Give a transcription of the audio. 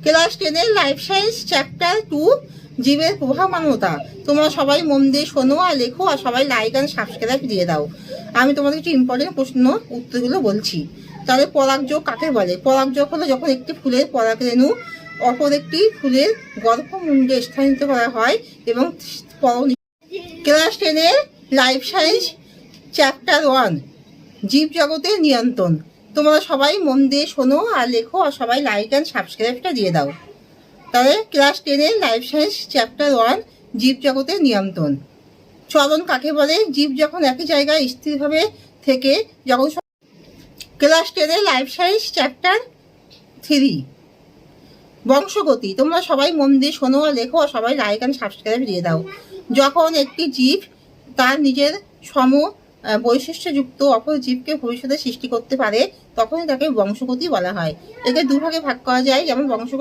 Class 10-এর life science chapter 2 জীবের প্রভাবমানতা। তোমরা সবাই মন দিয়ে শোনো আর লেখো, আর সবাই লাইক আর সাবস্ক্রাইব দিয়ে দাও। আমি তোমাদের কিছু ইম্পর্টেন্ট প্রশ্ন উত্তরগুলো বলছি। তাহলে পরাগযোগ কাকে বলে? পরাগযোগ হলো যখন একটি ফুলের পরাগরেণু অপর একটি ফুলের গর্ভমুণ্ডে স্থানান্তরিত করা হয় এবং ক্লাস 10-এর লাইফ সায়েন্স চ্যাপ্টার 1 জীবজগতের নিয়ন্ত্রণ। তোমরা সবাই মন দিয়ে শোনো আর লেখো, আর সবাই লাইক অ্যান্ড সাবস্ক্রাইবটা দিয়ে দাও। তাহলে ক্লাস 10-এর লাইফ সায়েন্স চ্যাপ্টার 1 জীবজগতের নিয়ন্ত্রণ। চলন কাকে বলে? জীব যখন একই জায়গায় স্থিরভাবে থেকে যখন ক্লাস 10-এর লাইফ সায়েন্স চ্যাপ্টার 3 বংশগতি। তোমরা সবাই মন দিয়ে শোনো আর লেখো, আর সবাই লাইক অ্যান্ড সাবস্ক্রাইব দিয়ে দাও। যখন একটি জীব তার নিজের সম বৈশিষ্ট্যযুক্ত অপর জীবকে ভবিষ্যতে সৃষ্টি করতে পারে, তখনই তাকে বংশগতি বলা হয়। একে দুভাগে ভাগ করা যায়, যেমন বংশগতি